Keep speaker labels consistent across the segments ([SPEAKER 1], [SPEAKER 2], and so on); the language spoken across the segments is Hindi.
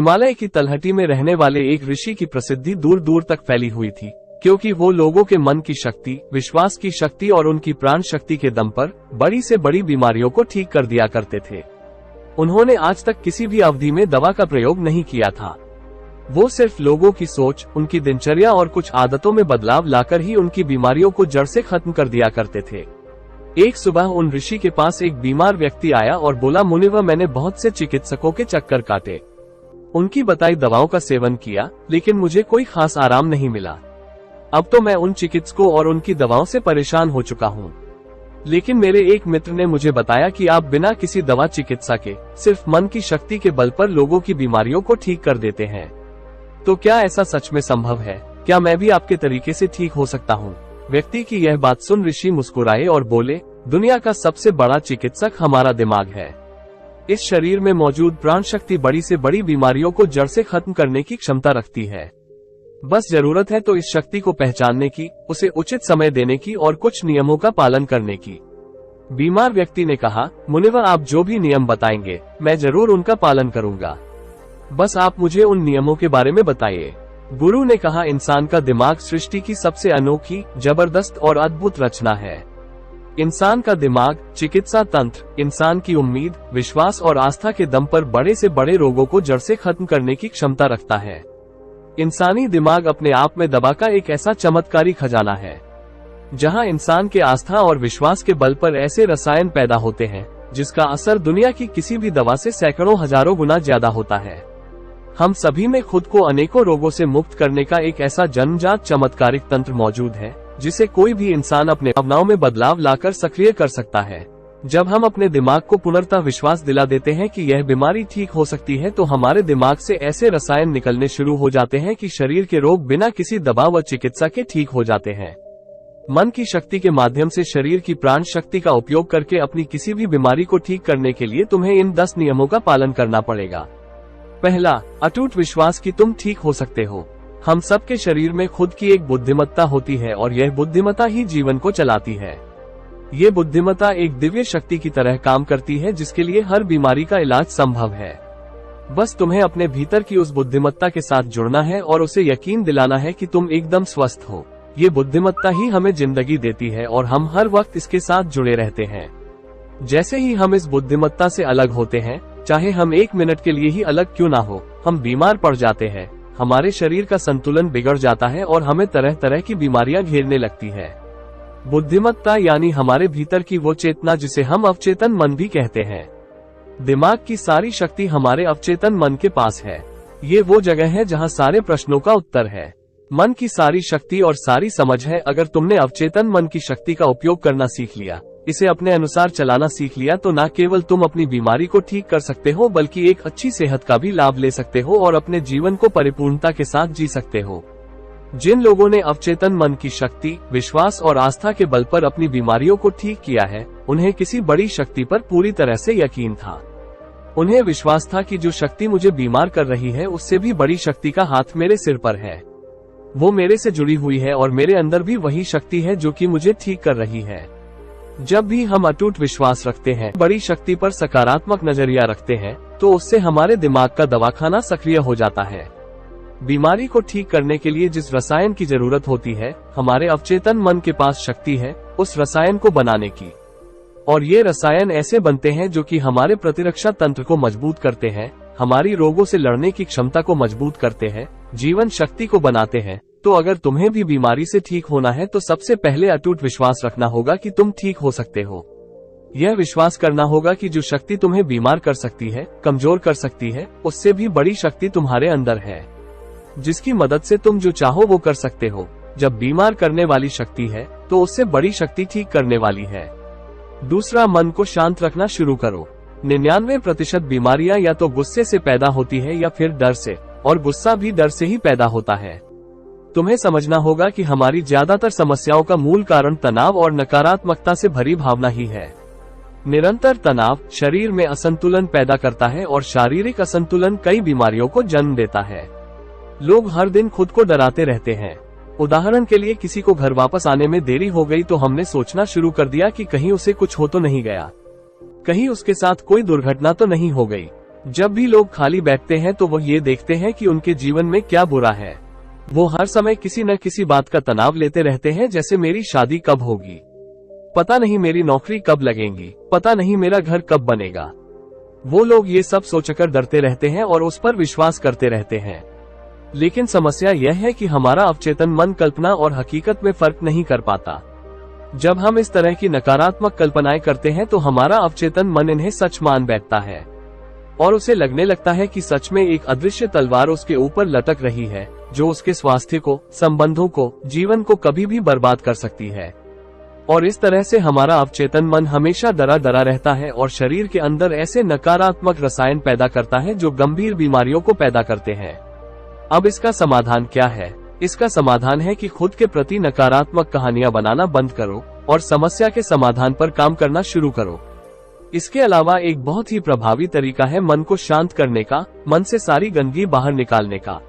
[SPEAKER 1] हिमालय की तलहटी में रहने वाले एक ऋषि की प्रसिद्धि दूर दूर तक फैली हुई थी, क्योंकि वो लोगों के मन की शक्ति, विश्वास की शक्ति और उनकी प्राण शक्ति के दम पर बड़ी से बड़ी बीमारियों को ठीक कर दिया करते थे। उन्होंने आज तक किसी भी अवधि में दवा का प्रयोग नहीं किया था। वो सिर्फ लोगों की सोच, उनकी दिनचर्या और कुछ आदतों में बदलाव लाकर ही उनकी बीमारियों को जड़ से खत्म कर दिया करते थे। एक सुबह उन ऋषि के पास एक बीमार व्यक्ति आया और बोला, मुनिवर, मैंने बहुत से चिकित्सकों के चक्कर काटे, उनकी बताई दवाओं का सेवन किया, लेकिन मुझे कोई खास आराम नहीं मिला। अब तो मैं उन चिकित्सकों और उनकी दवाओं से परेशान हो चुका हूँ। लेकिन मेरे एक मित्र ने मुझे बताया कि आप बिना किसी दवा चिकित्सा के सिर्फ मन की शक्ति के बल पर लोगों की बीमारियों को ठीक कर देते हैं। तो क्या ऐसा सच में संभव है? क्या मैं भी आपके तरीके से ठीक हो सकता हूँ? व्यक्ति की यह बात सुन ऋषि मुस्कुराए और बोले, दुनिया का सबसे बड़ा चिकित्सक हमारा दिमाग है। इस शरीर में मौजूद प्राण शक्ति बड़ी से बड़ी बीमारियों को जड़ से खत्म करने की क्षमता रखती है। बस जरूरत है तो इस शक्ति को पहचानने की, उसे उचित समय देने की और कुछ नियमों का पालन करने की। बीमार व्यक्ति ने कहा, मुनिवर, आप जो भी नियम बताएंगे मैं जरूर उनका पालन करूंगा, बस आप मुझे उन नियमों के बारे में बताइए। गुरु ने कहा, इंसान का दिमाग सृष्टि की सबसे अनोखी, जबरदस्त और अद्भुत रचना है। इंसान का दिमाग, चिकित्सा तंत्र, इंसान की उम्मीद, विश्वास और आस्था के दम पर बड़े से बड़े रोगों को जड़ से खत्म करने की क्षमता रखता है। इंसानी दिमाग अपने आप में दवा का एक ऐसा चमत्कारी खजाना है, जहां इंसान के आस्था और विश्वास के बल पर ऐसे रसायन पैदा होते हैं जिसका असर दुनिया की किसी भी दवा से सैकड़ों हजारों गुना ज्यादा होता है। हम सभी में खुद को अनेकों रोगों से मुक्त करने का एक ऐसा जन्मजात चमत्कारिक तंत्र मौजूद है, जिसे कोई भी इंसान अपने भावनाओं में बदलाव लाकर सक्रिय कर सकता है। जब हम अपने दिमाग को पुनर्तः विश्वास दिला देते हैं कि यह बीमारी ठीक हो सकती है, तो हमारे दिमाग से ऐसे रसायन निकलने शुरू हो जाते हैं कि शरीर के रोग बिना किसी दवा व चिकित्सा के ठीक हो जाते हैं। मन की शक्ति के माध्यम से शरीर की प्राण शक्ति का उपयोग करके अपनी किसी भी बीमारी को ठीक करने के लिए तुम्हें इन 10 नियमों का पालन करना पड़ेगा। पहला, अटूट विश्वास कि तुम ठीक हो सकते हो। हम सबके शरीर में खुद की एक बुद्धिमत्ता होती है और यह बुद्धिमत्ता ही जीवन को चलाती है। ये बुद्धिमत्ता एक दिव्य शक्ति की तरह काम करती है, जिसके लिए हर बीमारी का इलाज संभव है। बस तुम्हें अपने भीतर की उस बुद्धिमत्ता के साथ जुड़ना है और उसे यकीन दिलाना है कि तुम एकदम स्वस्थ हो। ये बुद्धिमत्ता ही हमें जिंदगी देती है और हम हर वक्त इसके साथ जुड़े रहते हैं। जैसे ही हम इस बुद्धिमत्ता से अलग होते हैं, चाहे हम 1 मिनट के लिए ही अलग क्यों ना हो, हम बीमार पड़ जाते हैं। हमारे शरीर का संतुलन बिगड़ जाता है और हमें तरह तरह की बीमारियां घेरने लगती है। बुद्धिमत्ता यानी हमारे भीतर की वो चेतना जिसे हम अवचेतन मन भी कहते हैं। दिमाग की सारी शक्ति हमारे अवचेतन मन के पास है। ये वो जगह है जहाँ सारे प्रश्नों का उत्तर है। मन की सारी शक्ति और सारी समझ है। अगर तुमने अवचेतन मन की शक्ति का उपयोग करना सीख लिया, इसे अपने अनुसार चलाना सीख लिया, तो न केवल तुम अपनी बीमारी को ठीक कर सकते हो, बल्कि एक अच्छी सेहत का भी लाभ ले सकते हो और अपने जीवन को परिपूर्णता के साथ जी सकते हो। जिन लोगों ने अवचेतन मन की शक्ति, विश्वास और आस्था के बल पर अपनी बीमारियों को ठीक किया है, उन्हें किसी बड़ी शक्ति पर पूरी तरह से यकीन था। उन्हें विश्वास था कि जो शक्ति मुझे बीमार कर रही है, उससे भी बड़ी शक्ति का हाथ मेरे सिर पर है। वो मेरे से जुड़ी हुई है और मेरे अंदर भी वही शक्ति है जो कि मुझे ठीक कर रही है। जब भी हम अटूट विश्वास रखते हैं, बड़ी शक्ति पर सकारात्मक नजरिया रखते हैं, तो उससे हमारे दिमाग का दवाखाना सक्रिय हो जाता है। बीमारी को ठीक करने के लिए जिस रसायन की जरूरत होती है, हमारे अवचेतन मन के पास शक्ति है उस रसायन को बनाने की। और ये रसायन ऐसे बनते हैं जो कि हमारे प्रतिरक्षा तंत्र को मजबूत करते हैं, हमारी रोगों से लड़ने की क्षमता को मजबूत करते हैं, जीवन शक्ति को बनाते हैं। तो अगर तुम्हें भी बीमारी से ठीक होना है, तो सबसे पहले अटूट विश्वास रखना होगा कि तुम ठीक हो सकते हो। यह विश्वास करना होगा कि जो शक्ति तुम्हें बीमार कर सकती है, कमजोर कर सकती है, उससे भी बड़ी शक्ति तुम्हारे अंदर है, जिसकी मदद से तुम जो चाहो वो कर सकते हो। जब बीमार करने वाली शक्ति है, तो उससे बड़ी शक्ति ठीक करने वाली है। दूसरा, मन को शांत रखना शुरू करो। 99% बीमारियां या तो गुस्से से पैदा होती है या फिर डर से, और गुस्सा भी डर से ही पैदा होता है। तुम्हें समझना होगा कि हमारी ज्यादातर समस्याओं का मूल कारण तनाव और नकारात्मकता से भरी भावना ही है। निरंतर तनाव शरीर में असंतुलन पैदा करता है और शारीरिक असंतुलन कई बीमारियों को जन्म देता है। लोग हर दिन खुद को डराते रहते हैं। उदाहरण के लिए, किसी को घर वापस आने में देरी हो गई तो हमने सोचना शुरू कर दिया कि कहीं उसे कुछ हो तो नहीं गया, कहीं उसके साथ कोई दुर्घटना तो नहीं हो गई। जब भी लोग खाली बैठते हैं तो वह ये देखते हैं कि उनके जीवन में क्या बुरा है। वो हर समय किसी न किसी बात का तनाव लेते रहते हैं, जैसे मेरी शादी कब होगी, पता नहीं मेरी नौकरी कब लगेगी, पता नहीं मेरा घर कब बनेगा। वो लोग ये सब सोचकर डरते रहते हैं और उस पर विश्वास करते रहते हैं। लेकिन समस्या यह है कि हमारा अवचेतन मन कल्पना और हकीकत में फर्क नहीं कर पाता। जब हम इस तरह की नकारात्मक कल्पनाएं करते हैं तो हमारा अवचेतन मन इन्हें सच मान बैठता है और उसे लगने लगता है कि सच में एक अदृश्य तलवार उसके ऊपर लटक रही है, जो उसके स्वास्थ्य को, संबंधों को, जीवन को कभी भी बर्बाद कर सकती है। और इस तरह से हमारा अवचेतन मन हमेशा डरा डरा रहता है और शरीर के अंदर ऐसे नकारात्मक रसायन पैदा करता है जो गंभीर बीमारियों को पैदा करते हैं। अब इसका समाधान क्या है? इसका समाधान है कि खुद के प्रति नकारात्मक कहानियां बनाना बंद करो और समस्या के समाधान पर काम करना शुरू करो। इसके अलावा एक बहुत ही प्रभावी तरीका है मन को शांत करने का, मन से सारी गंदगी बाहर निकालने का।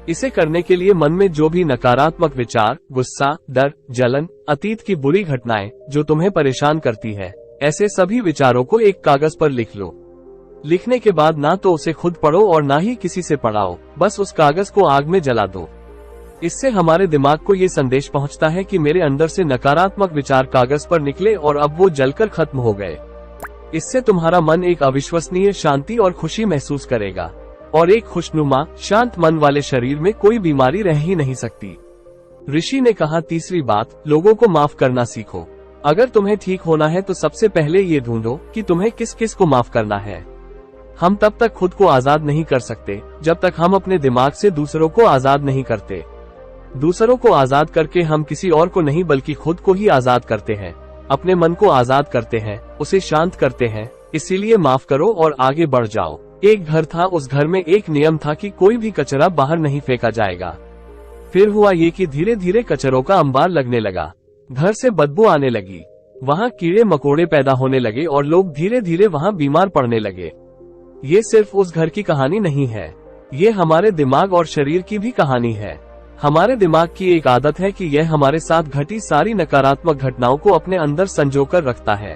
[SPEAKER 1] इसे करने के लिए मन में जो भी नकारात्मक विचार, गुस्सा, डर, जलन, अतीत की बुरी घटनाएं जो तुम्हें परेशान करती है, ऐसे सभी विचारों को एक कागज पर लिख लो। लिखने के बाद ना तो उसे खुद पढ़ो और ना ही किसी से पढ़ाओ, बस उस कागज को आग में जला दो। इससे हमारे दिमाग को ये संदेश पहुंचता है कि मेरे अंदर से नकारात्मक विचार कागज पर निकले और अब वो जलकर खत्म हो गए। इससे तुम्हारा मन एक अविश्वसनीय शांति और खुशी महसूस करेगा और एक खुशनुमा, शांत मन वाले शरीर में कोई बीमारी रह ही नहीं सकती। ऋषि ने कहा, तीसरी बात, लोगों को माफ करना सीखो। अगर तुम्हें ठीक होना है तो सबसे पहले ये ढूंढो कि तुम्हें किस किस को माफ करना है। हम तब तक खुद को आजाद नहीं कर सकते जब तक हम अपने दिमाग से दूसरों को आजाद नहीं करते। दूसरों को आजाद करके हम किसी और को नहीं बल्कि खुद को ही आजाद करते हैं, अपने मन को आजाद करते हैं, उसे शांत करते हैं। इसीलिए माफ करो और आगे बढ़ जाओ। एक घर था, उस घर में एक नियम था कि कोई भी कचरा बाहर नहीं फेंका जाएगा। फिर हुआ ये कि धीरे धीरे कचरों का अंबार लगने लगा, घर से बदबू आने लगी, वहाँ कीड़े मकोड़े पैदा होने लगे और लोग धीरे धीरे वहाँ बीमार पड़ने लगे। ये सिर्फ उस घर की कहानी नहीं है, ये हमारे दिमाग और शरीर की भी कहानी है। हमारे दिमाग की एक आदत है कि यह हमारे साथ घटी सारी नकारात्मक घटनाओं को अपने अंदर संजोकर रखता है।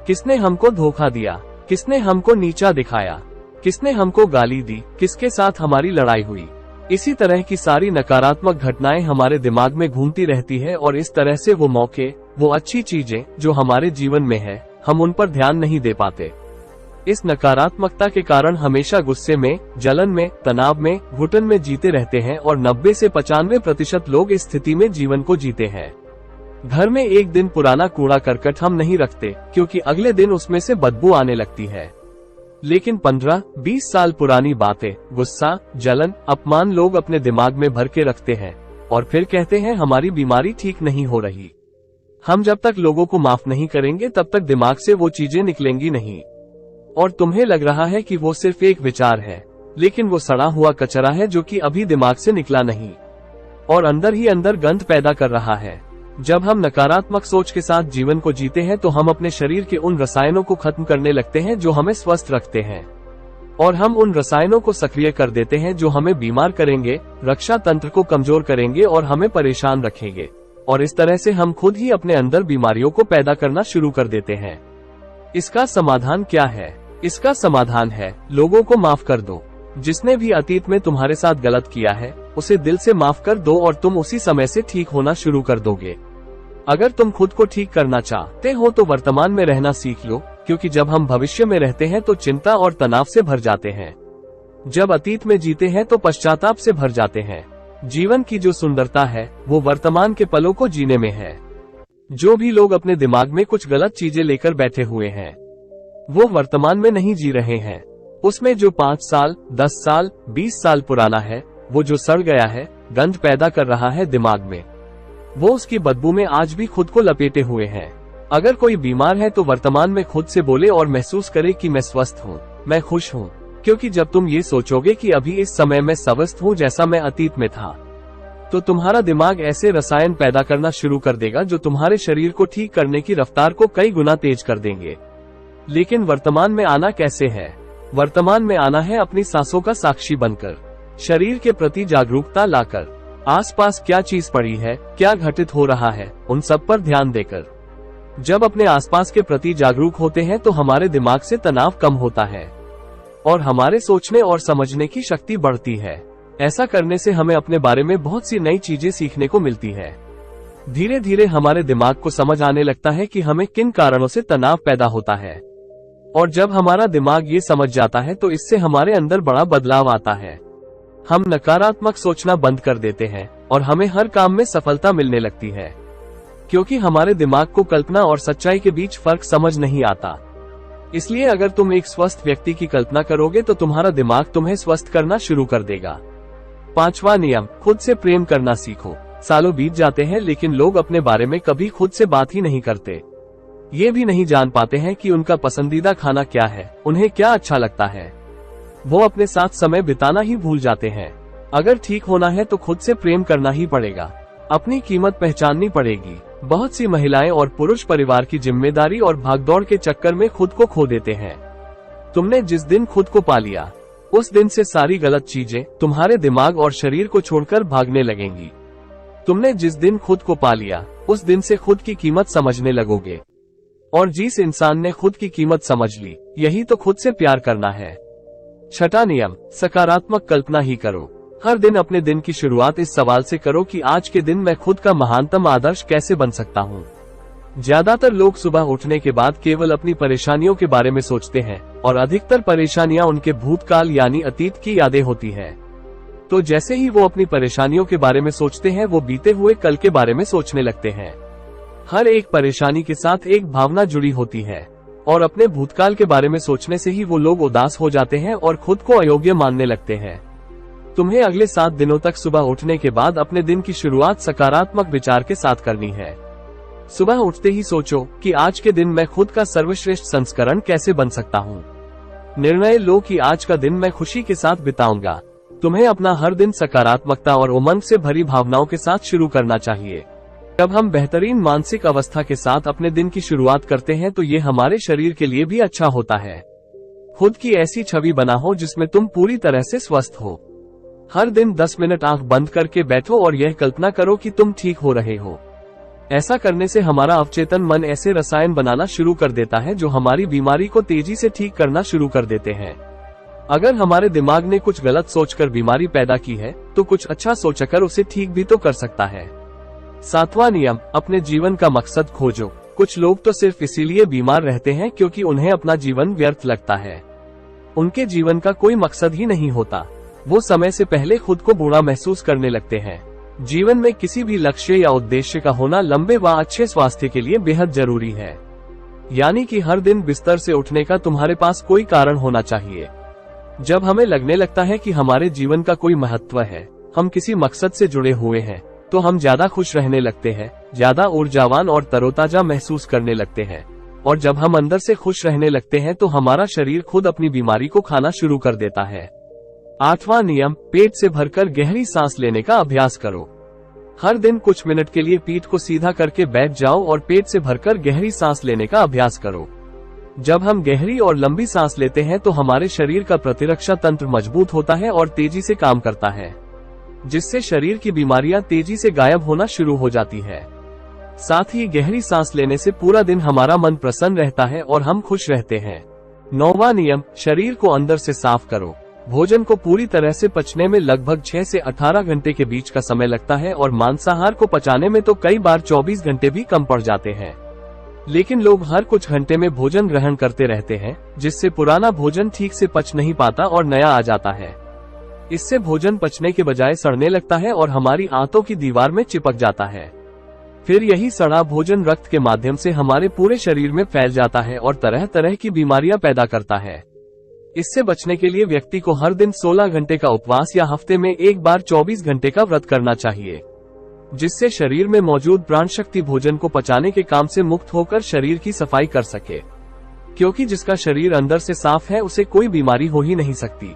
[SPEAKER 1] किसने हमको धोखा दिया, किसने हमको नीचा दिखाया, किसने हमको गाली दी, किसके साथ हमारी लड़ाई हुई, इसी तरह की सारी नकारात्मक घटनाएं हमारे दिमाग में घूमती रहती है और इस तरह से वो मौके, वो अच्छी चीजें जो हमारे जीवन में है, हम उन पर ध्यान नहीं दे पाते। इस नकारात्मकता के कारण हमेशा गुस्से में, जलन में, तनाव में, घुटन में जीते रहते हैं और 90 से 95% लोग इस स्थिति में जीवन को जीते हैं। घर में एक दिन पुराना कूड़ा करकट हम नहीं रखते क्योंकि अगले दिन उसमें से बदबू आने लगती है। लेकिन 15-20 साल पुरानी बातें, गुस्सा, जलन, अपमान लोग अपने दिमाग में भर के रखते हैं और फिर कहते हैं हमारी बीमारी ठीक नहीं हो रही। हम जब तक लोगों को माफ नहीं करेंगे तब तक दिमाग से वो चीजें निकलेंगी नहीं। और तुम्हें लग रहा है कि वो सिर्फ एक विचार है, लेकिन वो सड़ा हुआ कचरा है जो कि अभी दिमाग से निकला नहीं और अंदर ही अंदर गंध पैदा कर रहा है। जब हम नकारात्मक सोच के साथ जीवन को जीते हैं तो हम अपने शरीर के उन रसायनों को खत्म करने लगते हैं जो हमें स्वस्थ रखते हैं और हम उन रसायनों को सक्रिय कर देते हैं जो हमें बीमार करेंगे, रक्षा तंत्र को कमजोर करेंगे और हमें परेशान रखेंगे। और इस तरह से हम खुद ही अपने अंदर बीमारियों को पैदा करना शुरू कर देते हैं। इसका समाधान क्या है? इसका समाधान है, लोगों को माफ कर दो। जिसने भी अतीत में तुम्हारे साथ गलत किया है उसे दिल से माफ कर दो और तुम उसी समय से ठीक होना शुरू कर दोगे। अगर तुम खुद को ठीक करना चाहते हो तो वर्तमान में रहना सीख लो, क्योंकि जब हम भविष्य में रहते हैं तो चिंता और तनाव से भर जाते हैं। जब अतीत में जीते हैं तो पश्चाताप से भर जाते हैं। जीवन की जो सुंदरता है वो वर्तमान के पलों को जीने में है। जो भी लोग अपने दिमाग में कुछ गलत चीजें लेकर बैठे हुए हैं वो वर्तमान में नहीं जी रहे हैं। उसमें जो 5 साल, 10 साल, 20 साल पुराना है वो जो सड़ गया है, गंध पैदा कर रहा है दिमाग में, वो उसकी बदबू में आज भी खुद को लपेटे हुए हैं। अगर कोई बीमार है तो वर्तमान में खुद से बोले और महसूस करे कि मैं स्वस्थ हूँ, मैं खुश हूँ। क्योंकि जब तुम ये सोचोगे कि अभी इस समय मैं स्वस्थ हूँ जैसा मैं अतीत में था, तो तुम्हारा दिमाग ऐसे रसायन पैदा करना शुरू कर देगा जो तुम्हारे शरीर को ठीक करने की रफ्तार को कई गुना तेज कर देंगे। लेकिन वर्तमान में आना कैसे है? वर्तमान में आना है अपनी सांसों का साक्षी बनकर, शरीर के प्रति जागरूकता लाकर, आसपास क्या चीज पड़ी है, क्या घटित हो रहा है, उन सब पर ध्यान देकर। जब अपने आसपास के प्रति जागरूक होते हैं तो हमारे दिमाग से तनाव कम होता है और हमारे सोचने और समझने की शक्ति बढ़ती है। ऐसा करने से हमें अपने बारे में बहुत सी नई चीजें सीखने को मिलती है। धीरे धीरे हमारे दिमाग को समझ आने लगता है कि हमें किन कारणों से तनाव पैदा होता है, और जब हमारा दिमाग ये समझ जाता है तो इससे हमारे अंदर बड़ा बदलाव आता है। हम नकारात्मक सोचना बंद कर देते हैं और हमें हर काम में सफलता मिलने लगती है, क्योंकि हमारे दिमाग को कल्पना और सच्चाई के बीच फर्क समझ नहीं आता। इसलिए अगर तुम एक स्वस्थ व्यक्ति की कल्पना करोगे तो तुम्हारा दिमाग तुम्हें स्वस्थ करना शुरू कर देगा। 5वां नियम, खुद से प्रेम करना सीखो। सालों बीत जाते हैं लेकिन लोग अपने बारे में कभी खुद से बात ही नहीं करते। ये भी नहीं जान पाते हैं कि उनका पसंदीदा खाना क्या है, उन्हें क्या अच्छा लगता है। वो अपने साथ समय बिताना ही भूल जाते हैं। अगर ठीक होना है तो खुद से प्रेम करना ही पड़ेगा, अपनी कीमत पहचाननी पड़ेगी। बहुत सी महिलाएं और पुरुष परिवार की जिम्मेदारी और भागदौड़ के चक्कर में खुद को खो देते हैं। तुमने जिस दिन खुद को पा लिया, उस दिन से सारी गलत चीजें तुम्हारे दिमाग और शरीर को छोड़कर भागने लगेंगी। तुमने जिस दिन खुद को पा लिया, उस दिन से खुद की कीमत समझने लगोगे। और जिस इंसान ने खुद की कीमत समझ ली, यही तो खुद से प्यार करना है। 6वां नियम, सकारात्मक कल्पना ही करो। हर दिन अपने दिन की शुरुआत इस सवाल से करो कि आज के दिन मैं खुद का महानतम आदर्श कैसे बन सकता हूँ। ज्यादातर लोग सुबह उठने के बाद केवल अपनी परेशानियों के बारे में सोचते हैं, और अधिकतर परेशानियां उनके भूतकाल यानी अतीत की यादें होती है। तो जैसे ही वो अपनी परेशानियों के बारे में सोचते हैं, वो बीते हुए कल के बारे में सोचने लगते हैं। हर एक परेशानी के साथ एक भावना जुड़ी होती है, और अपने भूतकाल के बारे में सोचने से ही वो लोग उदास हो जाते हैं और खुद को अयोग्य मानने लगते हैं। तुम्हें अगले 7 दिनों तक सुबह उठने के बाद अपने दिन की शुरुआत सकारात्मक विचार के साथ करनी है। सुबह उठते ही सोचो कि आज के दिन मैं खुद का सर्वश्रेष्ठ संस्करण कैसे बन सकता हूँ। निर्णय लो कि आज का दिन मैं खुशी के साथ बिताऊंगा। तुम्हें अपना हर दिन सकारात्मकता और उमंग से भरी भावनाओं के साथ शुरू करना चाहिए। जब हम बेहतरीन मानसिक अवस्था के साथ अपने दिन की शुरुआत करते हैं तो ये हमारे शरीर के लिए भी अच्छा होता है। खुद की ऐसी छवि बनाओ जिसमें तुम पूरी तरह से स्वस्थ हो। हर दिन 10 मिनट आंख बंद करके बैठो और यह कल्पना करो कि तुम ठीक हो रहे हो। ऐसा करने से हमारा अवचेतन मन ऐसे रसायन बनाना शुरू कर देता है जो हमारी बीमारी को तेजी से ठीक करना शुरू कर देते हैं। अगर हमारे दिमाग ने कुछ गलत सोचकर बीमारी पैदा की है तो कुछ अच्छा सोचकर उसे ठीक भी तो कर सकता है। 7वां नियम, अपने जीवन का मकसद खोजो। कुछ लोग तो सिर्फ इसीलिए बीमार रहते हैं क्योंकि उन्हें अपना जीवन व्यर्थ लगता है। उनके जीवन का कोई मकसद ही नहीं होता। वो समय से पहले खुद को बुरा महसूस करने लगते हैं। जीवन में किसी भी लक्ष्य या उद्देश्य का होना लंबे व अच्छे स्वास्थ्य के लिए बेहद जरूरी है। यानी कि हर दिन बिस्तर से उठने का तुम्हारे पास कोई कारण होना चाहिए। जब हमें लगने लगता है कि हमारे जीवन का कोई महत्व है, हम किसी मकसद से जुड़े हुए हैं, तो हम ज्यादा खुश रहने लगते हैं, ज्यादा ऊर्जावान और तरोताजा महसूस करने लगते हैं। और जब हम अंदर से खुश रहने लगते हैं तो हमारा शरीर खुद अपनी बीमारी को खाना शुरू कर देता है। 8वां नियम, पेट से भरकर गहरी सांस लेने का अभ्यास करो। हर दिन कुछ मिनट के लिए पीठ को सीधा करके बैठ जाओ और पेट से भरकर गहरी सांस लेने का अभ्यास करो। जब हम गहरी और लंबी सांस लेते हैं तो हमारे शरीर का प्रतिरक्षा तंत्र मजबूत होता है और तेजी से काम करता है, जिससे शरीर की बीमारियां तेजी से गायब होना शुरू हो जाती है। साथ ही गहरी सांस लेने से पूरा दिन हमारा मन प्रसन्न रहता है और हम खुश रहते हैं। 9वां नियम, शरीर को अंदर से साफ करो। भोजन को पूरी तरह से पचने में लगभग 6 से 18 घंटे के बीच का समय लगता है और मांसाहार को पचाने में तो कई बार 24 घंटे भी कम पड़ जाते हैं। लेकिन लोग हर कुछ घंटे में भोजन ग्रहण करते रहते हैं, जिससे पुराना भोजन ठीक से पच नहीं पाता और नया आ जाता है। इससे भोजन पचने के बजाय सड़ने लगता है और हमारी आंतों की दीवार में चिपक जाता है। फिर यही सड़ा भोजन रक्त के माध्यम से हमारे पूरे शरीर में फैल जाता है और तरह तरह की बीमारियां पैदा करता है। इससे बचने के लिए व्यक्ति को हर दिन 16 घंटे का उपवास या हफ्ते में एक बार 24 घंटे का व्रत करना चाहिए, जिससे शरीर में मौजूद प्राण शक्ति भोजन को पचाने के काम से मुक्त होकर शरीर की सफाई कर सके, क्योंकि जिसका शरीर अंदर से साफ है उसे कोई बीमारी हो ही नहीं सकती।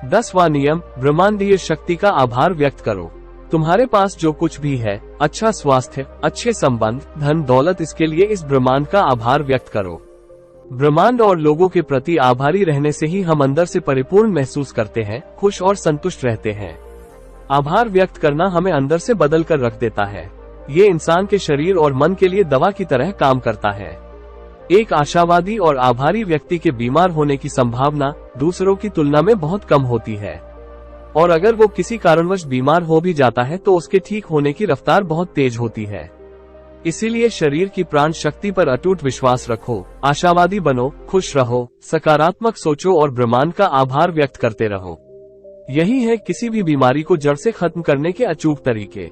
[SPEAKER 1] 10वां नियम, ब्रह्मांडीय शक्ति का आभार व्यक्त करो। तुम्हारे पास जो कुछ भी है, अच्छा स्वास्थ्य, अच्छे संबंध, धन दौलत, इसके लिए इस ब्रह्मांड का आभार व्यक्त करो। ब्रह्मांड और लोगों के प्रति आभारी रहने से ही हम अंदर से परिपूर्ण महसूस करते हैं, खुश और संतुष्ट रहते हैं। आभार व्यक्त करना हमें अंदर से बदल कर रख देता है। ये इंसान के शरीर और मन के लिए दवा की तरह काम करता है। एक आशावादी और आभारी व्यक्ति के बीमार होने की संभावना दूसरों की तुलना में बहुत कम होती है, और अगर वो किसी कारणवश बीमार हो भी जाता है तो उसके ठीक होने की रफ्तार बहुत तेज होती है। इसीलिए शरीर की प्राण शक्ति पर अटूट विश्वास रखो, आशावादी बनो, खुश रहो, सकारात्मक सोचो और ब्रह्मांड का आभार व्यक्त करते रहो। यही है किसी भी बीमारी को जड़ से खत्म करने के अचूक तरीके।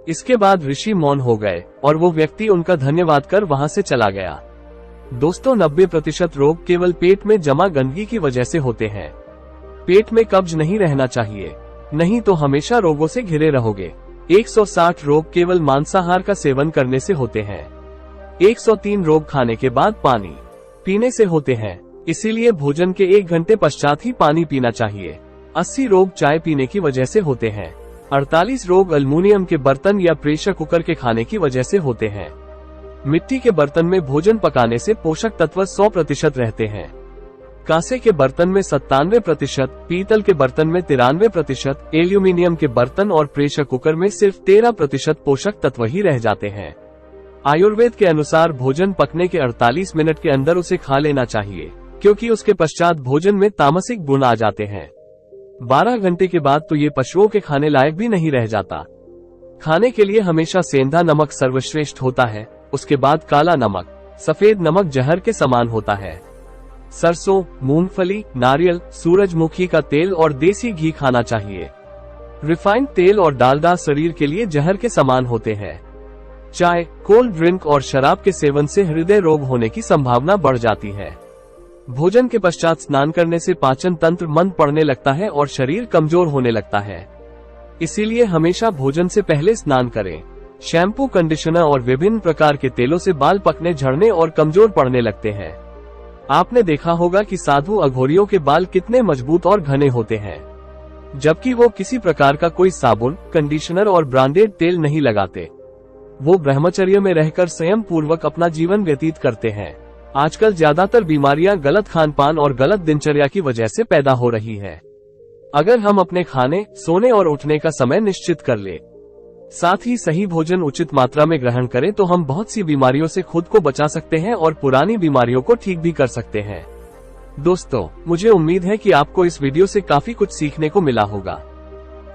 [SPEAKER 1] इसके बाद ऋषि मौन हो गए और वो व्यक्ति उनका धन्यवाद कर वहां से चला गया। दोस्तों, 90% रोग केवल पेट में जमा गंदगी की वजह से होते हैं। पेट में कब्ज नहीं रहना चाहिए, नहीं तो हमेशा रोगों से घिरे रहोगे। 160 रोग केवल मांसाहार का सेवन करने से होते हैं। 103 रोग खाने के बाद पानी पीने से होते हैं, इसीलिए भोजन के 1 घंटे पश्चात ही पानी पीना चाहिए। 80 रोग चाय पीने की वजह से होते हैं। 48 रोग अल्मुनियम के बर्तन या प्रेशर कुकर के खाने की वजह से होते हैं। मिट्टी के बर्तन में भोजन पकाने से पोषक तत्व 100% रहते हैं। कांसे के बर्तन में 97%, पीतल के बर्तन में 93%, एल्यूमिनियम के बर्तन और प्रेशर कुकर में सिर्फ 13% पोषक तत्व ही रह जाते हैं। आयुर्वेद के अनुसार भोजन पकने के 48 मिनट के अंदर उसे खा लेना चाहिए, क्योंकि उसके पश्चात भोजन में तामसिक गुण आ जाते हैं। 12 घंटे के बाद तो ये पशुओं के खाने लायक भी नहीं रह जाता। खाने के लिए हमेशा सेंधा नमक सर्वश्रेष्ठ होता है, उसके बाद काला नमक, सफेद नमक जहर के समान होता है। सरसों, मूंगफली, नारियल, सूरजमुखी का तेल और देसी घी खाना चाहिए। रिफाइंड तेल और डालडा शरीर के लिए जहर के समान होते हैं। चाय, कोल्ड ड्रिंक और शराब के सेवन से हृदय रोग होने की संभावना बढ़ जाती है। भोजन के पश्चात स्नान करने से पाचन तंत्र मंद पड़ने लगता है और शरीर कमजोर होने लगता है। इसीलिए हमेशा भोजन से पहले स्नान करें। शैम्पू, कंडीशनर और विभिन्न प्रकार के तेलों से बाल पकने, झड़ने और कमजोर पड़ने लगते हैं। आपने देखा होगा कि साधु अघोरियों के बाल कितने मजबूत और घने होते हैं, जबकि वो किसी प्रकार का कोई साबुन, कंडीशनर और ब्रांडेड तेल नहीं लगाते। वो ब्रह्मचर्य में रहकर संयम पूर्वक अपना जीवन व्यतीत करते हैं। आजकल ज्यादातर बीमारियां गलत खान पान और गलत दिनचर्या की वजह से पैदा हो रही है। अगर हम अपने खाने, सोने और उठने का समय निश्चित कर ले, साथ ही सही भोजन उचित मात्रा में ग्रहण करें तो हम बहुत सी बीमारियों से खुद को बचा सकते हैं और पुरानी बीमारियों को ठीक भी कर सकते हैं। दोस्तों, मुझे उम्मीद है कि आपको इस वीडियो से काफी कुछ सीखने को मिला होगा।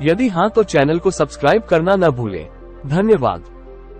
[SPEAKER 1] यदि हाँ तो चैनल को सब्सक्राइब करना न भूलें। धन्यवाद।